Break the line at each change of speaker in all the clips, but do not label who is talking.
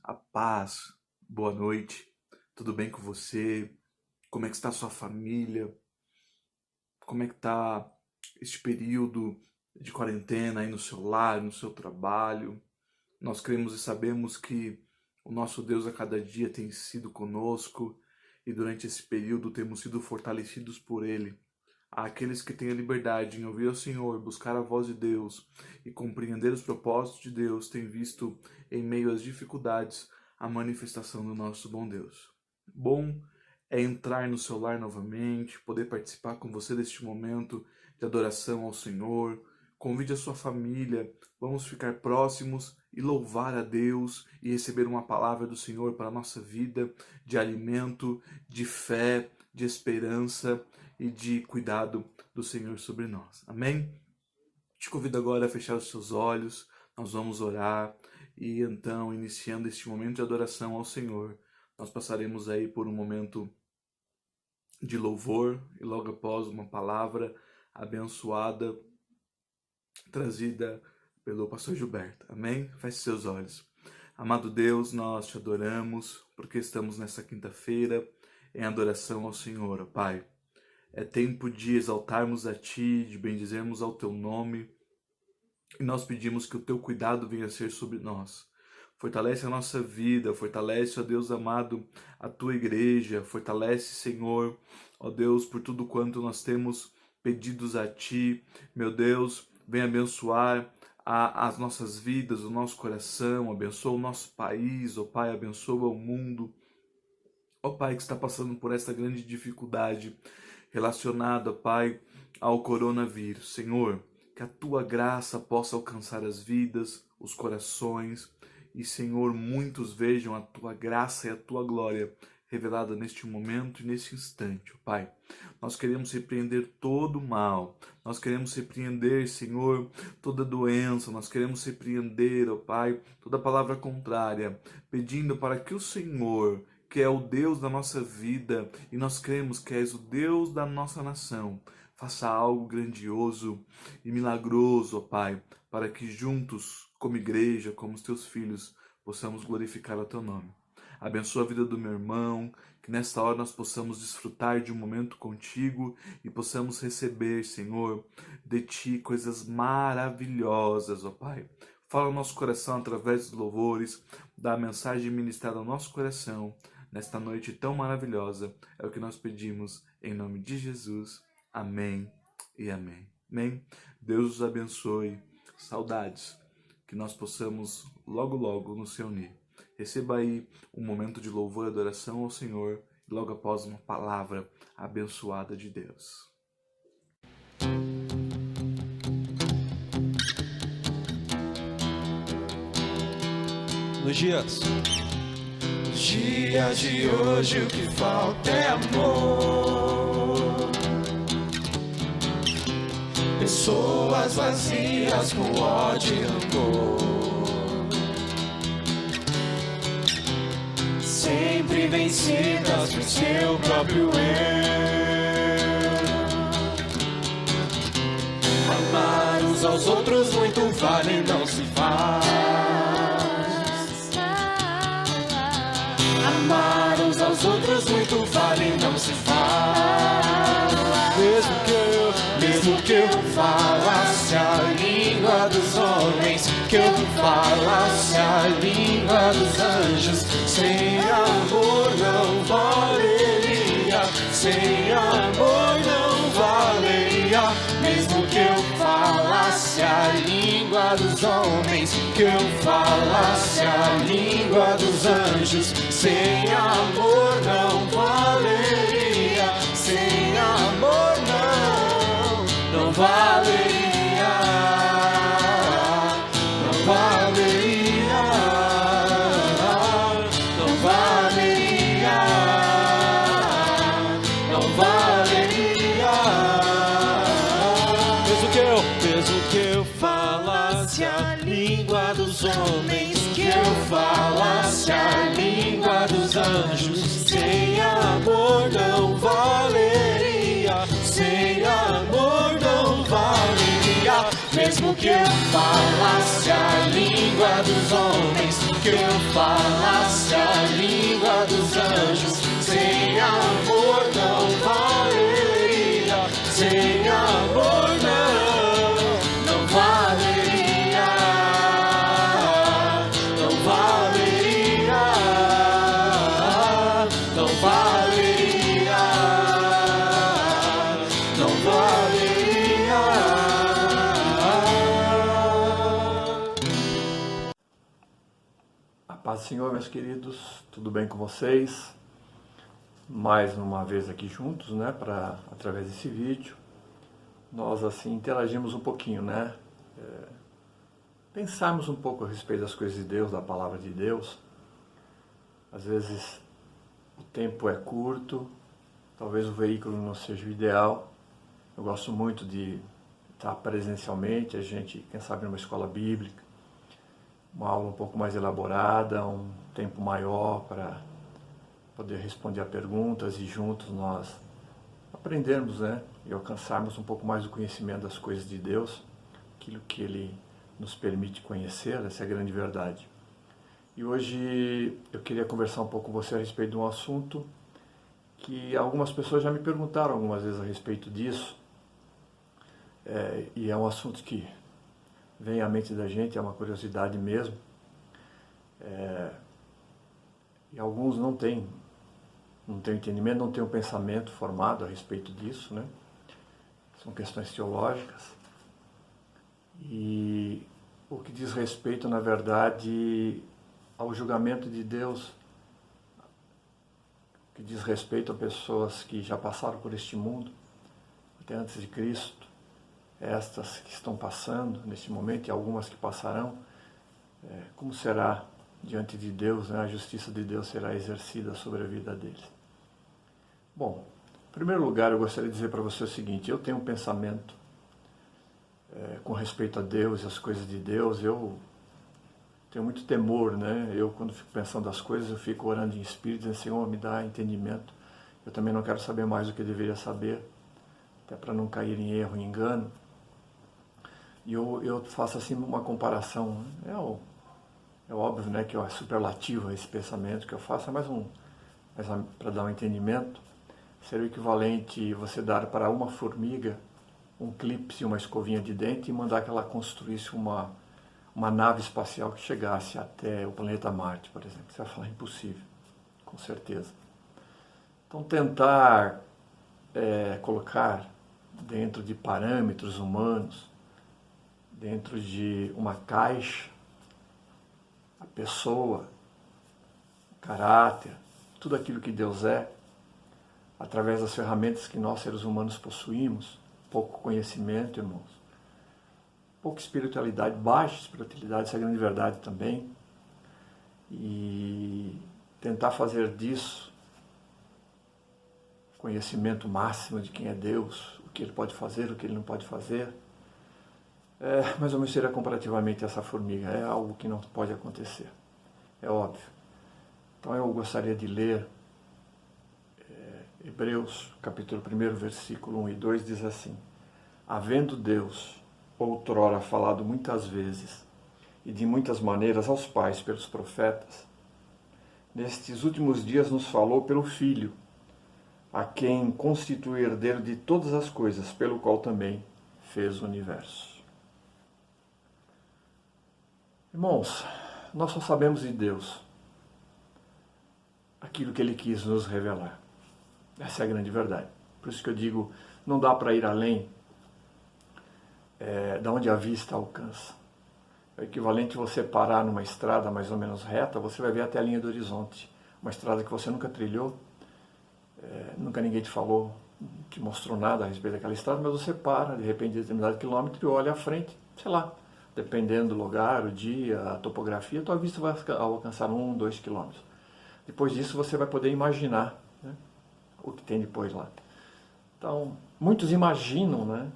a paz, boa noite, tudo bem com você? Como é que está a sua família? Como é que está este período de quarentena aí no seu lar, no seu trabalho? Nós cremos e sabemos que o nosso Deus a cada dia tem sido conosco e durante esse período temos sido fortalecidos por Ele. Há aqueles que têm a liberdade em ouvir ao Senhor, buscar a voz de Deus e compreender os propósitos de Deus, têm visto em meio às dificuldades a manifestação do nosso bom Deus. Bom é entrar no seu lar novamente, poder participar com você deste momento de adoração ao Senhor. Convide a sua família, vamos ficar próximos e louvar a Deus e receber uma palavra do Senhor para a nossa vida, de alimento, de fé, de esperança e de cuidado do Senhor sobre nós. Amém? Te convido agora a fechar os seus olhos, nós vamos orar e então, iniciando este momento de adoração ao Senhor, nós passaremos aí por um momento de louvor e logo após uma palavra abençoada trazida pelo pastor Gilberto. Amém? Feche seus olhos. Amado Deus, nós te adoramos porque estamos nessa quinta-feira em adoração ao Senhor, ó Pai. É tempo de exaltarmos a Ti, de bendizermos ao Teu nome. E nós pedimos que o Teu cuidado venha a ser sobre nós. Fortalece a nossa vida, fortalece, ó Deus amado, a Tua igreja. Fortalece, Senhor, ó Deus, por tudo quanto nós temos pedidos a Ti. Meu Deus, venha abençoar as nossas vidas, o nosso coração. Abençoa o nosso país, ó Pai, abençoa o mundo. Ó Pai, que está passando por essa grande dificuldade relacionada, Pai, ao coronavírus. Senhor, que a Tua graça possa alcançar as vidas, os corações, e, Senhor, muitos vejam a Tua graça e a Tua glória revelada neste momento e neste instante, ó Pai. Nós queremos repreender todo o mal, nós queremos repreender, Senhor, toda doença, nós queremos repreender, ó Pai, toda palavra contrária, pedindo para que o Senhor, que é o Deus da nossa vida, e nós cremos que és o Deus da nossa nação, faça algo grandioso e milagroso, ó Pai, para que juntos, como igreja, como os Teus filhos, possamos glorificar o Teu nome. Abençoa a vida do meu irmão, que nesta hora nós possamos desfrutar de um momento contigo e possamos receber, Senhor, de Ti coisas maravilhosas, ó Pai. Fala ao nosso coração através dos louvores, da mensagem ministrada ao nosso coração, nesta noite tão maravilhosa. É o que nós pedimos, em nome de Jesus. Amém e amém. Amém? Deus os abençoe. Saudades. Que nós possamos logo, logo nos reunir. Receba aí um momento de louvor e adoração ao Senhor, e logo após uma palavra abençoada de Deus.
Nos dias de hoje o que falta é amor. Pessoas vazias com ódio e rancor, sempre vencidas por seu próprio eu. Amar uns aos outros muito vale, não se faz. Amar uns aos outros muito vale, não se faz. Mesmo que eu falasse a língua dos homens, que eu falasse a língua dos anjos, sem amor não valeria, sem amor não valeria. Mesmo que eu falasse a língua dos homens, que eu falasse a língua dos anjos, sem amor não valeria, sem amor não valeria, não valeria, não valeria, não valeria. Mesmo que eu falasse a língua dos homens, que eu falasse a língua dos anjos, sem amor não valeria, sem amor não valeria. Mesmo que eu falasse a língua dos homens, que eu falasse a língua dos anjos, sem amor não valeria, sem amor não valeria, não valeria, não valeria, não valeria.
A paz do Senhor, meus queridos, tudo bem com vocês? Mais uma vez aqui juntos, né, através desse vídeo, nós assim interagimos um pouquinho, né, pensarmos um pouco a respeito das coisas de Deus, da palavra de Deus. Às vezes o tempo é curto, talvez o veículo não seja o ideal. Eu gosto muito de estar presencialmente, a gente, quem sabe, numa escola bíblica, uma aula um pouco mais elaborada, um tempo maior para poder responder a perguntas e juntos nós aprendermos, né, e alcançarmos um pouco mais do conhecimento das coisas de Deus, aquilo que Ele nos permite conhecer, essa é a grande verdade. E hoje eu queria conversar um pouco com você a respeito de um assunto que algumas pessoas já me perguntaram algumas vezes a respeito disso, e é um assunto que vem à mente da gente, é uma curiosidade mesmo, e alguns não têm entendimento, não têm um pensamento formado a respeito disso, né? São questões teológicas, e o que diz respeito, na verdade, ao julgamento de Deus, que diz respeito a pessoas que já passaram por este mundo, até antes de Cristo, estas que estão passando neste momento e algumas que passarão, como será diante de Deus, né? A justiça de Deus será exercida sobre a vida deles. Bom, em primeiro lugar eu gostaria de dizer para você o seguinte: eu tenho um pensamento com respeito a Deus e as coisas de Deus. Eu tenho muito temor, né? Eu, quando fico pensando as coisas, eu fico orando em espírito, dizendo: Senhor, me dá entendimento. Eu também não quero saber mais do que eu deveria saber, até para não cair em erro, em engano. E eu faço assim uma comparação, é óbvio, né, que é superlativo esse pensamento que eu faço, mas para dar um entendimento, seria o equivalente você dar para uma formiga um clipe e uma escovinha de dente e mandar que ela construísse uma nave espacial que chegasse até o planeta Marte, por exemplo. Você vai falar impossível, com certeza. Então tentar colocar dentro de parâmetros humanos, dentro de uma caixa, a pessoa, o caráter, tudo aquilo que Deus é, através das ferramentas que nós, seres humanos, possuímos, pouco conhecimento, irmãos, pouca espiritualidade, baixa espiritualidade, essa é a grande verdade também, e tentar fazer disso conhecimento máximo de quem é Deus, o que Ele pode fazer, o que Ele não pode fazer, mais ou menos seria comparativamente essa formiga, é algo que não pode acontecer, é óbvio. Então eu gostaria de ler Hebreus, capítulo 1, versículo 1 e 2, diz assim: havendo Deus outrora falado muitas vezes e de muitas maneiras aos pais pelos profetas, nestes últimos dias nos falou pelo Filho, a quem constituiu herdeiro de todas as coisas, pelo qual também fez o universo. Irmãos, nós só sabemos de Deus aquilo que Ele quis nos revelar. Essa é a grande verdade. Por isso que eu digo, não dá para ir além da onde a vista alcança. É o equivalente a você parar numa estrada mais ou menos reta, você vai ver até a linha do horizonte. Uma estrada que você nunca trilhou, nunca ninguém te falou, te mostrou nada a respeito daquela estrada, mas você para, de repente, de determinado quilômetro e olha à frente, sei lá, dependendo do lugar, o dia, a topografia, a tua vista vai alcançar 1, 2 quilômetros. Depois disso você vai poder imaginar, né, o que tem depois lá. Então, muitos imaginam, né,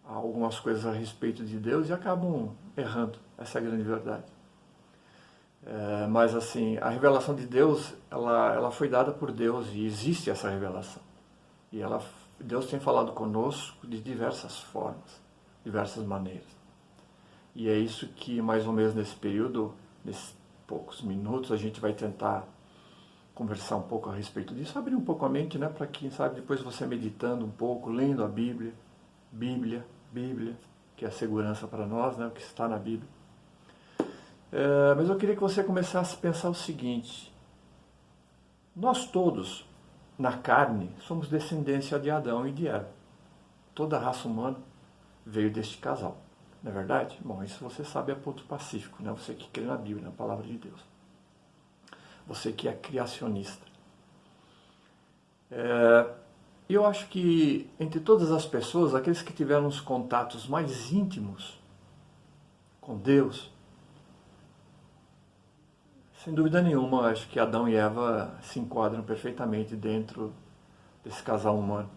algumas coisas a respeito de Deus e acabam errando. Essa é a grande verdade. Mas assim, a revelação de Deus, ela foi dada por Deus e existe essa revelação. E Deus tem falado conosco de diversas formas, diversas maneiras. E é isso que, mais ou menos nesse período, nesses poucos minutos a gente vai tentar conversar um pouco a respeito disso, abrir um pouco a mente, né, para quem sabe depois você meditando um pouco, lendo a Bíblia, que é a segurança para nós, né, o que está na Bíblia. Mas eu queria que você começasse a pensar o seguinte: nós todos, na carne, somos descendência de Adão e de Eva. Toda a raça humana veio deste casal, não é verdade? Bom, isso você sabe a ponto pacífico, né? Você que crê na Bíblia, na palavra de Deus. Você que é criacionista. Eu acho que entre todas as pessoas, aqueles que tiveram os contatos mais íntimos com Deus, sem dúvida nenhuma, eu acho que Adão e Eva se enquadram perfeitamente dentro desse casal humano.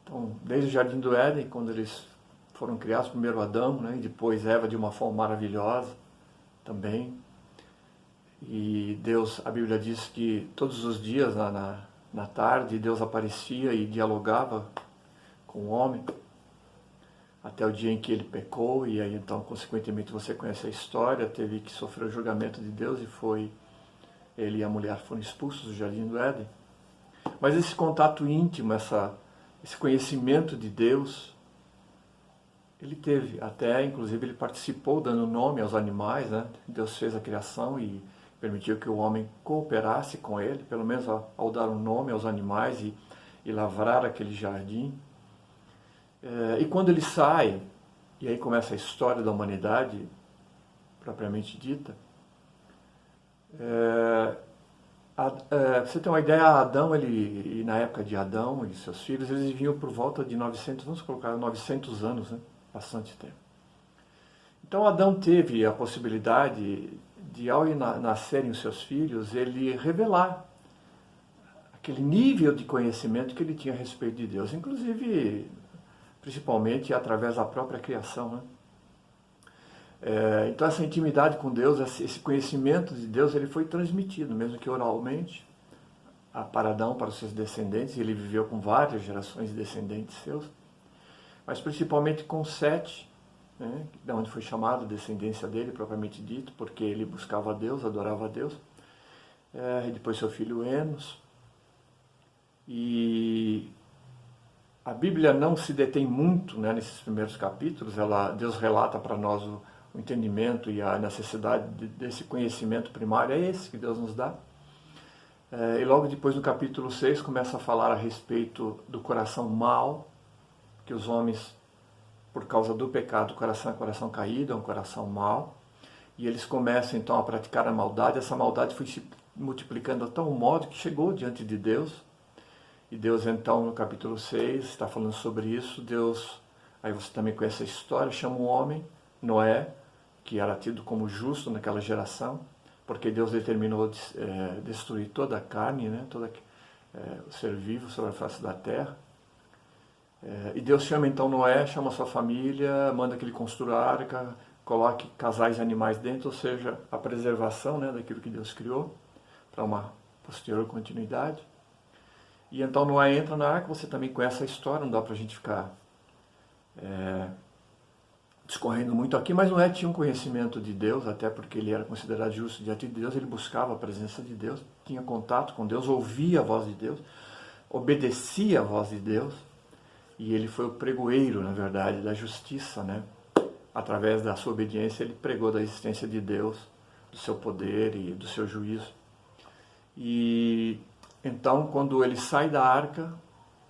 Então, desde o Jardim do Éden, quando eles foram criados, primeiro Adão, né, e depois Eva de uma forma maravilhosa também. E Deus, a Bíblia diz que todos os dias, na tarde, Deus aparecia e dialogava com o homem, até o dia em que ele pecou, e aí então, consequentemente, você conhece a história, teve que sofrer o julgamento de Deus, e ele e a mulher foram expulsos do Jardim do Éden. Mas esse contato íntimo, esse conhecimento de Deus, ele teve, até inclusive ele participou dando nome aos animais, né? Deus fez a criação e permitiu que o homem cooperasse com ele, pelo menos ao dar um nome aos animais e lavrar aquele jardim. E quando ele sai, e aí começa a história da humanidade, propriamente dita, você tem uma ideia, Adão, e na época de Adão e seus filhos, eles viviam por volta de 900, vamos colocar 900 anos, né? Bastante tempo. Então Adão teve a possibilidade de, ao nascerem os seus filhos, ele revelar aquele nível de conhecimento que ele tinha a respeito de Deus, inclusive, principalmente através da própria criação, né? Então essa intimidade com Deus, esse conhecimento de Deus, ele foi transmitido, mesmo que oralmente, para Adão, para os seus descendentes, e ele viveu com várias gerações de descendentes seus, mas principalmente com Sete, né, de onde foi chamado a descendência dele, propriamente dito, porque ele buscava a Deus, adorava a Deus, e depois seu filho Enos. E a Bíblia não se detém muito, né, nesses primeiros capítulos. Deus relata para nós o entendimento e a necessidade desse conhecimento primário, é esse que Deus nos dá. E logo depois, no capítulo 6, começa a falar a respeito do coração mau, que os homens, por causa do pecado, o coração é coração caído, é um coração mau, e eles começam então a praticar a maldade. Essa maldade foi se multiplicando a tal modo que chegou diante de Deus, e Deus então no capítulo 6 está falando sobre isso. Deus, aí você também conhece a história, chama um homem, Noé, que era tido como justo naquela geração, porque Deus determinou destruir toda a carne, né, todo o ser vivo sobre a face da terra. E Deus chama então Noé, chama sua família, manda que ele construa a arca, coloque casais de animais dentro, ou seja, a preservação, né, daquilo que Deus criou, para uma posterior continuidade. E então Noé entra na arca. Você também conhece a história, não dá para a gente ficar discorrendo muito aqui, mas Noé tinha um conhecimento de Deus, até porque ele era considerado justo diante de Deus, ele buscava a presença de Deus, tinha contato com Deus, ouvia a voz de Deus, obedecia a voz de Deus. E ele foi o pregoeiro, na verdade, da justiça, né? Através da sua obediência, ele pregou da existência de Deus, do seu poder e do seu juízo. E então, quando ele sai da arca,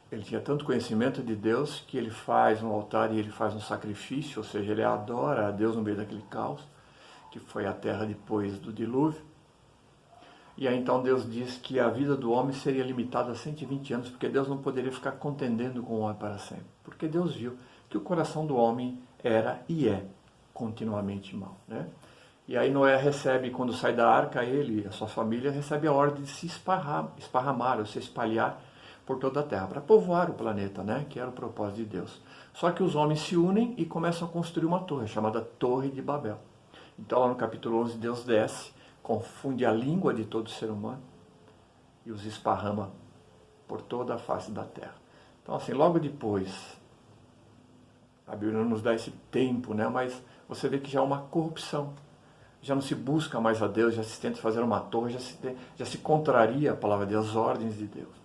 ele tinha tanto conhecimento de Deus que ele faz um altar e ele faz um sacrifício, ou seja, ele adora a Deus no meio daquele caos, que foi a terra depois do dilúvio. E aí então Deus diz que a vida do homem seria limitada a 120 anos, porque Deus não poderia ficar contendendo com o homem para sempre. Porque Deus viu que o coração do homem era e é continuamente mau, né? E aí Noé recebe, quando sai da arca, ele e a sua família recebe a ordem de se esparramar, ou se espalhar por toda a terra, para povoar o planeta, né? Que era o propósito de Deus. Só que os homens se unem e começam a construir uma torre, chamada Torre de Babel. Então lá no capítulo 11, Deus desce, confunde a língua de todo ser humano e os esparrama por toda a face da terra. Então assim, logo depois, a Bíblia não nos dá esse tempo, né? Mas você vê que já há uma corrupção já não se busca mais a Deus, já se tenta fazer uma torre, já se contraria a palavra de Deus, as ordens de Deus.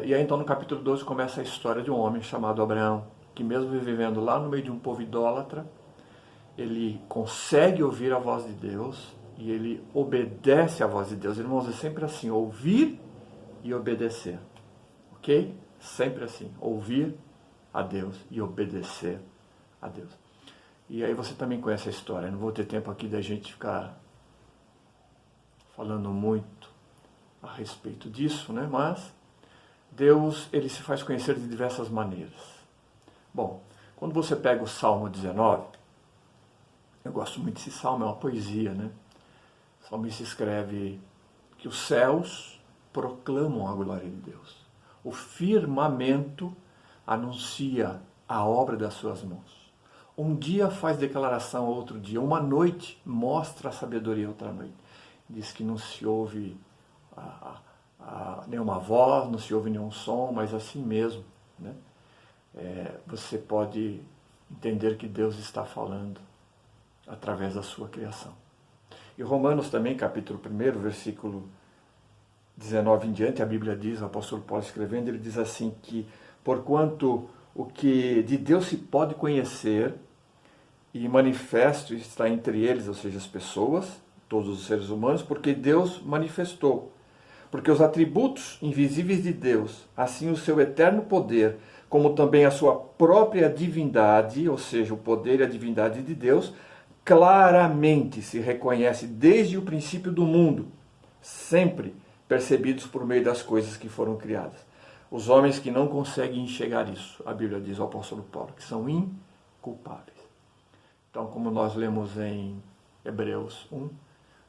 E aí então no capítulo 12 começa a história de um homem chamado Abraão, que mesmo vivendo lá no meio de um povo idólatra, ele consegue ouvir a voz de Deus e ele obedece à voz de Deus. Irmãos, é sempre assim, ouvir e obedecer, ok? Sempre assim, ouvir a Deus e obedecer a Deus. E aí você também conhece a história, não vou ter tempo aqui da gente ficar falando muito a respeito disso, né? Mas Deus, ele se faz conhecer de diversas maneiras. Bom, quando você pega o Salmo 19, eu gosto muito desse salmo, é uma poesia, né? O salmista escreve que os céus proclamam a glória de Deus. O firmamento anuncia a obra das suas mãos. Um dia faz declaração a outro dia, uma noite mostra a sabedoria a outra noite. Diz que não se ouve nenhuma voz, não se ouve nenhum som, mas assim mesmo, né? Você pode entender que Deus está falando através da sua criação. E Romanos também, capítulo 1, versículo 19 em diante, a Bíblia diz, o apóstolo Paulo escrevendo, ele diz assim que, porquanto o que de Deus se pode conhecer e manifesto está entre eles, ou seja, as pessoas, todos os seres humanos, porque Deus manifestou. Porque os atributos invisíveis de Deus, assim o seu eterno poder, como também a sua própria divindade, ou seja, o poder e a divindade de Deus, claramente se reconhece desde o princípio do mundo, sempre percebidos por meio das coisas que foram criadas. Os homens que não conseguem enxergar isso, a Bíblia diz ao apóstolo Paulo, que são inculpáveis. Então, como nós lemos em Hebreus 1,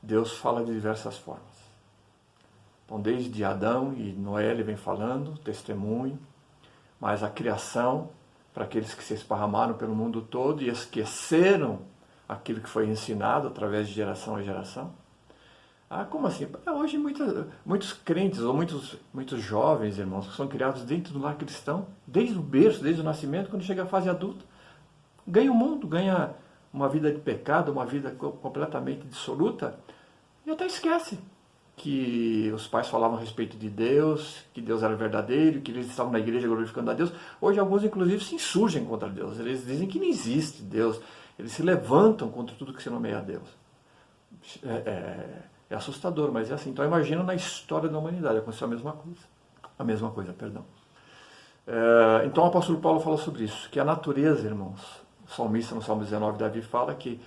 Deus fala de diversas formas. Então, desde Adão e Noé ele vem falando, testemunho, mas a criação, para aqueles que se esparramaram pelo mundo todo e esqueceram aquilo que foi ensinado através de geração a geração. Como assim? Hoje muitos crentes ou muitos jovens, irmãos, que são criados dentro do lar cristão, desde o berço, desde o nascimento, quando chega à fase adulta, ganha o mundo, ganha uma vida de pecado, uma vida completamente dissoluta, e até esquece que os pais falavam a respeito de Deus, que Deus era verdadeiro, que eles estavam na igreja glorificando a Deus. Hoje alguns, inclusive, se insurgem contra Deus. Eles dizem que não existe Deus. Eles se levantam contra tudo que se nomeia Deus. É assustador, mas é assim. Então imagina na história da humanidade, aconteceu a mesma coisa. Então o apóstolo Paulo fala sobre isso, que a natureza, irmãos, o salmista no Salmo 19, Davi fala que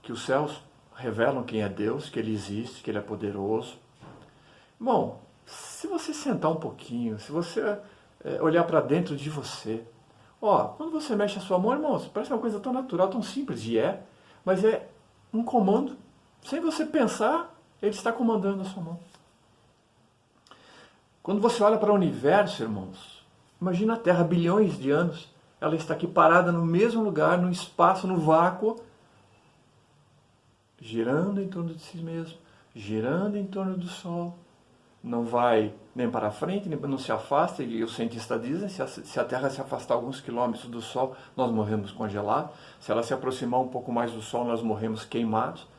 os céus revelam quem é Deus, que Ele existe, que Ele é poderoso. Bom, se você sentar um pouquinho, se você olhar para dentro de você, quando você mexe a sua mão, irmãos, parece uma coisa tão natural, tão simples, mas é um comando. Sem você pensar, Ele está comandando a sua mão. Quando você olha para o universo, irmãos, imagina a Terra, bilhões de anos, ela está aqui parada no mesmo lugar, no espaço, no vácuo, girando em torno de si mesmo, girando em torno do Sol. Não vai nem para frente, nem não se afasta, e os cientistas dizem, se a Terra se afastar alguns quilômetros do Sol, nós morremos congelados. Se ela se aproximar um pouco mais do Sol, nós morremos queimados.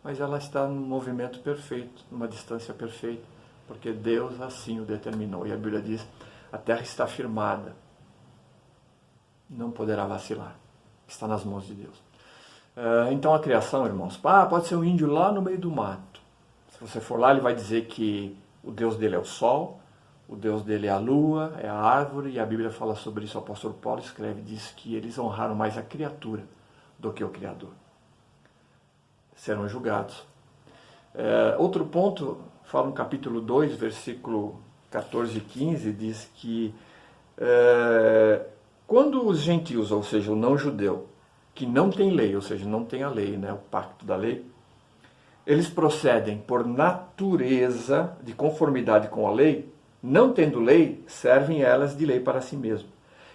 Mas ela está num movimento perfeito, numa distância perfeita, porque Deus assim o determinou. E a Bíblia diz, a Terra está firmada, não poderá vacilar, está nas mãos de Deus. Então a criação, irmãos, pode ser um índio lá no meio do mato. Se você for lá, ele vai dizer que o Deus dele é o sol, o Deus dele é a lua, é a árvore, e a Bíblia fala sobre isso, o apóstolo Paulo escreve, diz que eles honraram mais a criatura do que o Criador. Serão julgados. Outro ponto, fala no capítulo 2, versículo 14 e 15, diz que quando os gentios, ou seja, o não-judeu, que não tem lei, ou seja, não tem a lei, né, o pacto da lei, eles procedem por natureza de conformidade com a lei, não tendo lei, servem elas de lei para si mesmo.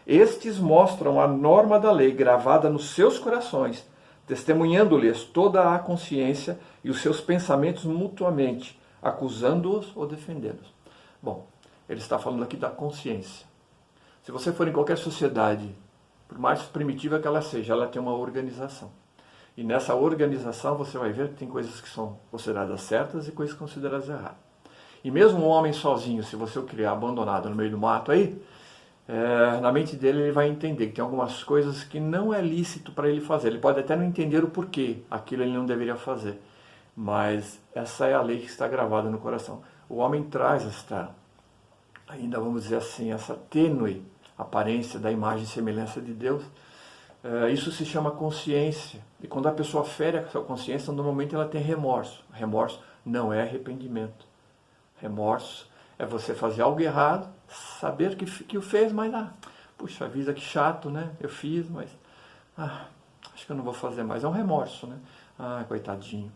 Estes mostram a norma da lei gravada nos seus corações, testemunhando-lhes toda a consciência e os seus pensamentos mutuamente, acusando-os ou defendendo-os. Bom, ele está falando aqui da consciência. Se você for em qualquer sociedade, por mais primitiva que ela seja, ela tem uma organização. E nessa organização você vai ver que tem coisas que são consideradas certas e coisas consideradas erradas. E mesmo um homem sozinho, se você o criar abandonado no meio do mato aí, na mente dele ele vai entender que tem algumas coisas que não é lícito para ele fazer. Ele pode até não entender o porquê aquilo ele não deveria fazer. Mas essa é a lei que está gravada no coração. O homem traz esta, ainda vamos dizer assim, essa tênue aparência da imagem e semelhança de Deus. Isso se chama consciência. E quando a pessoa fere a sua consciência, normalmente ela tem remorso. Remorso não é arrependimento. Remorso é você fazer algo errado, saber que o fez, mas puxa vida, que chato, né? Eu fiz, mas acho que eu não vou fazer mais. É um remorso, né? Coitadinho.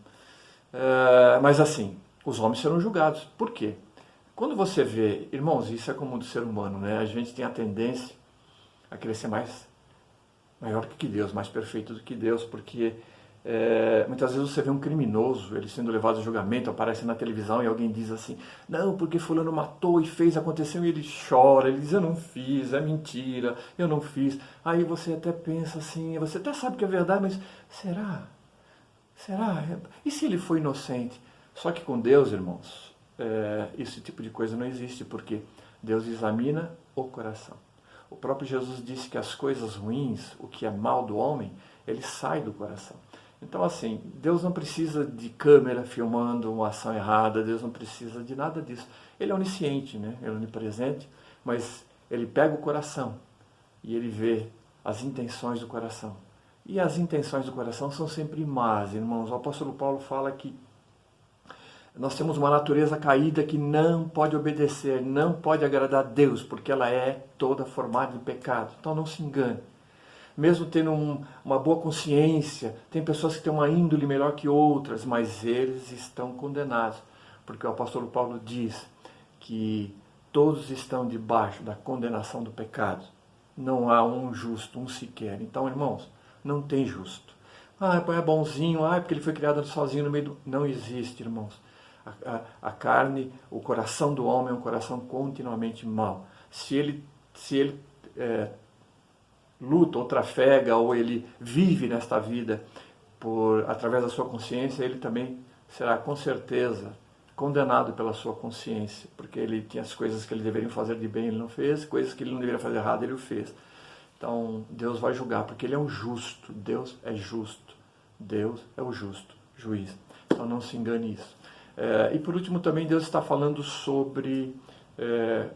Mas assim, os homens serão julgados. Por quê? Quando você vê, irmãos, isso é comum do ser humano, né? A gente tem a tendência a querer ser maior que Deus, mais perfeito do que Deus, porque muitas vezes você vê um criminoso, ele sendo levado a julgamento, aparece na televisão e alguém diz assim, não, porque fulano matou e fez, aconteceu, e ele chora, ele diz, eu não fiz, é mentira, eu não fiz. Aí você até pensa assim, você até sabe que é verdade, mas será? E se ele foi inocente? Só que com Deus, irmãos, esse tipo de coisa não existe, porque Deus examina o coração. O próprio Jesus disse que as coisas ruins, o que é mal do homem, ele sai do coração. Então, assim, Deus não precisa de câmera filmando uma ação errada, Deus não precisa de nada disso. Ele é onisciente, né? Ele é onipresente, mas ele pega o coração e ele vê as intenções do coração. E as intenções do coração são sempre más, irmãos. O apóstolo Paulo fala que nós temos uma natureza caída que não pode obedecer, não pode agradar a Deus, porque ela é toda formada em pecado. Então não se engane. Mesmo tendo uma boa consciência, tem pessoas que têm uma índole melhor que outras, mas eles estão condenados. Porque o apóstolo Paulo diz que todos estão debaixo da condenação do pecado. Não há um justo, um sequer. Então, irmãos, não tem justo. É bonzinho, porque ele foi criado sozinho no meio do... Não existe, irmãos. A carne, o coração do homem é um coração continuamente mau. Se ele luta ou trafega, ou ele vive nesta vida através da sua consciência, ele também será com certeza condenado pela sua consciência, porque ele tinha as coisas que ele deveria fazer de bem, ele não fez, coisas que ele não deveria fazer errado, ele o fez. Então Deus vai julgar, porque ele é um justo, Deus é justo, Deus é o justo juiz. Então não se engane isso. E por último também Deus está falando sobre,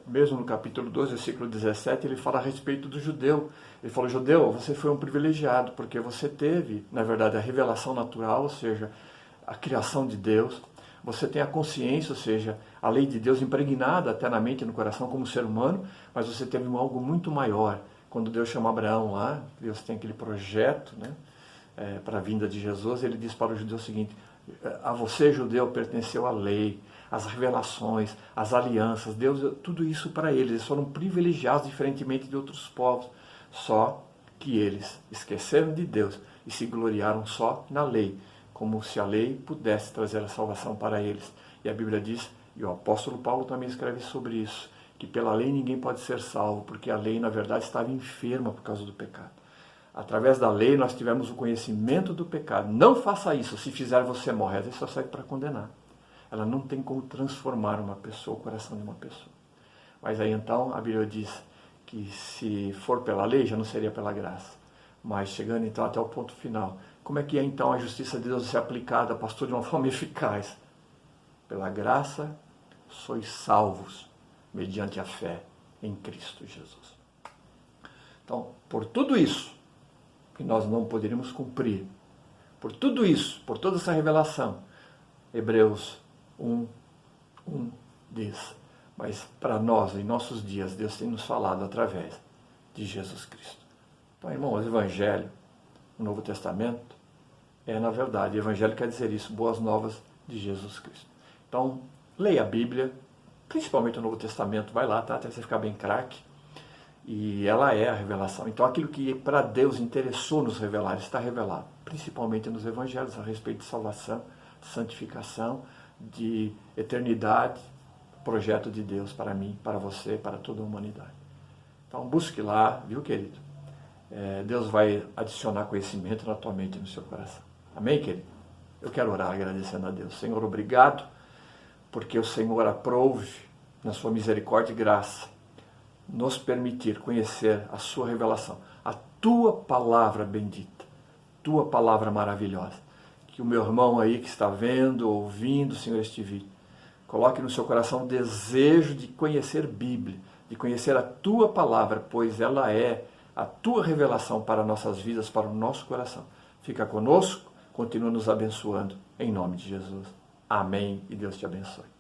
mesmo no capítulo 12, versículo 17, ele fala a respeito do judeu. Ele falou, judeu, você foi um privilegiado, porque você teve, na verdade, a revelação natural, ou seja, a criação de Deus. Você tem a consciência, ou seja, a lei de Deus impregnada até na mente e no coração como ser humano, mas você teve algo muito maior. Quando Deus chama Abraão lá, Deus tem aquele projeto, né, para a vinda de Jesus, ele diz para o judeu o seguinte, a você, judeu, pertenceu a lei, as revelações, as alianças, Deus deu tudo isso para eles. Eles foram privilegiados diferentemente de outros povos, só que eles esqueceram de Deus e se gloriaram só na lei, como se a lei pudesse trazer a salvação para eles. E a Bíblia diz, e o apóstolo Paulo também escreve sobre isso, que pela lei ninguém pode ser salvo, porque a lei, na verdade, estava enferma por causa do pecado. Através da lei nós tivemos o conhecimento do pecado. Não faça isso, se fizer você morre. A lei só serve para condenar. Ela não tem como transformar uma pessoa, o coração de uma pessoa. Mas aí então a Bíblia diz que se for pela lei já não seria pela graça. Mas chegando então até o ponto final, como é que é então a justiça de Deus ser aplicada, pastor, de uma forma eficaz? Pela graça sois salvos, mediante a fé em Cristo Jesus. Então, por tudo isso que nós não poderíamos cumprir, por tudo isso, por toda essa revelação, Hebreus 1:1 diz, mas para nós, em nossos dias, Deus tem nos falado através de Jesus Cristo. Então, irmãos, o Evangelho, o Novo Testamento, na verdade, o Evangelho quer dizer isso, boas novas de Jesus Cristo. Então, leia a Bíblia, principalmente o Novo Testamento, vai lá, tá? Até você ficar bem craque. E ela é a revelação. Então aquilo que para Deus interessou nos revelar, está revelado. Principalmente nos Evangelhos, a respeito de salvação, santificação, de eternidade, projeto de Deus para mim, para você, para toda a humanidade. Então busque lá, viu, querido? Deus vai adicionar conhecimento na tua mente e no seu coração. Amém, querido? Eu quero orar agradecendo a Deus. Senhor, obrigado, porque o Senhor aprove, na sua misericórdia e graça, nos permitir conhecer a sua revelação, a tua palavra bendita, tua palavra maravilhosa. Que o meu irmão aí que está vendo, ouvindo, Senhor, este vídeo, coloque no seu coração o desejo de conhecer Bíblia, de conhecer a tua palavra, pois ela é a tua revelação para nossas vidas, para o nosso coração. Fica conosco, continua nos abençoando, em nome de Jesus. Amém e Deus te abençoe.